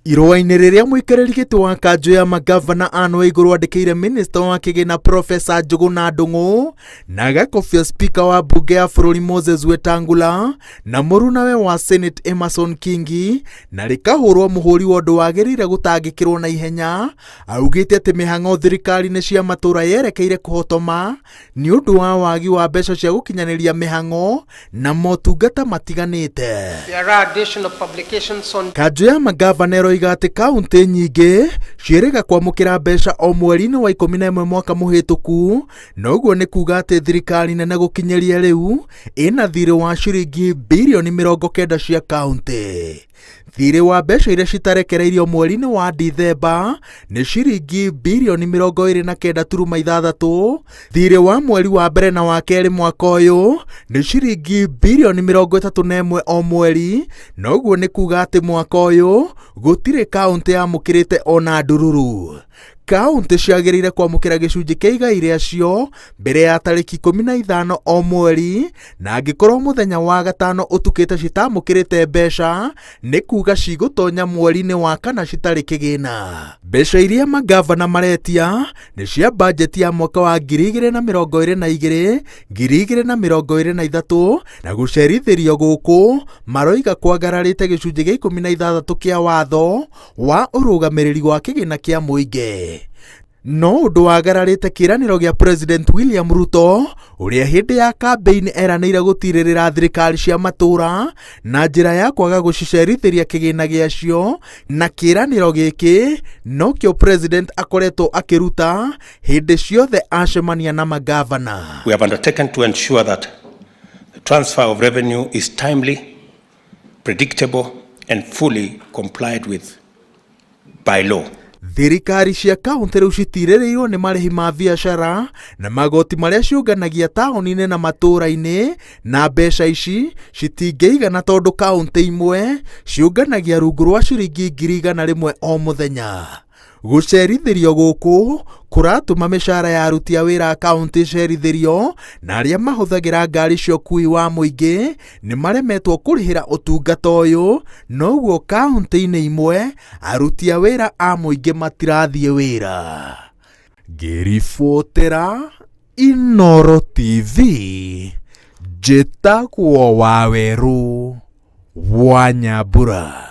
Irũa-inĩ rĩrĩa mũikarĩri gĩtĩ wa kanjũ ya magavana Anne Waigũrũ andĩkĩire minista wa kĩgĩna Profesa Njũgũna Ndung'u na agakobia spika wa mbunge ya bũrũri Moses Wetangula na mũrunawe wa Senate Emerson Kingi na rĩkahũrwo mũhũri wa ũndũ wagĩrĩire gũtangĩkĩrwo na ihenya, augĩte atĩ mĩhang'o thirikari-inĩ cia matũra yerekeire kũhotoma nĩ ũndũ wa wagi wa mbeca cia gũkinyanĩria mĩhang'o na motungata matiganĩte. Kanjũ ya magavana iga atĩ kaũntĩ nyingĩ ciĩrĩga kwamũkĩra mbeca o mweri-inĩ wa 11 mwaka mũhĩtũku, na ũguo nĩ kuga atĩ thirikari nene gũkinyĩria rĩu ĩna thiirĩ wa ciringi birioni 90 cia kaũntĩ. Thiirĩ wa mbeca iria citarekereirio mweri-inĩ wa Dithemba nĩ ciringi birioni 29.6. Thiirĩ wa mweri wa mbere na wa kerĩ mwaka ũyũ nĩ ciringi birioni 31 o mweri, na ũguo nĩ kuga atĩ mwaka ũyũ gũtirĩ kaũntĩ yamũkĩrĩte ona ndururu. Kaũntĩ ciagĩrĩire kwamũkĩra gĩcunjĩ kĩa igai rĩacio mbere ya tarĩki 15 o mweri, na angĩkorwo mũthenya wa gatano ũtukĩte citamũkĩrĩte mbeca nĩ kuga cigũtonya mweri-inĩ wa kana citarĩ kĩgĩna. Mbeca iria magavana maretia nĩ cia bajeti ya mwaka wa 2022 2023 na gũcerithĩrio gũkũ maroiga kwagararĩte gĩcunjĩ gĩa 16 kĩa watho wa ũrũgamĩrĩri wa kĩgĩna kĩa mũingĩ. No ũndũ wagararĩte kĩĩranĩro gĩa President William Ruto ũrĩa hĩndĩ ya kambeini eranĩire gũtirĩrĩra thirikari cia matũra na njĩra ya kwaga gũcicerithĩria kĩgĩna gĩacio, na kĩĩranĩro gĩkĩ nokĩo President akoretwo akĩruta hĩndĩ ciothe acemania na magavana. We have undertaken to ensure that the transfer of revenue is timely, predictable and fully complied with by law. Thirikari cia kaũntĩ rĩu citirĩrĩirwo nĩ marĩhi ma biacara na magoti marĩa ciũnganagia taũni-inĩ na matũra-inĩ, na mbeca ici citingĩigana tondũ kaũntĩ imwe ciũnganagia rungu rwa ciringi 100,000 o mũthenya. Gũcerithĩrio gũkũ kũratũma mĩcara ya aruti a wĩra a kaũntĩ cerithĩrio, na arĩa mahũthagĩra ngari cia ũkui wa mũingĩ nĩ maremetwo kũrĩhĩra ũtungata ũyũ, noguo kaũntĩ-inĩ imwe aruti a wĩra a mũingĩ matirathiĩ wĩra. Ngĩribotera Inooro TV, njĩtagwo Wawerũ wa Nyambura.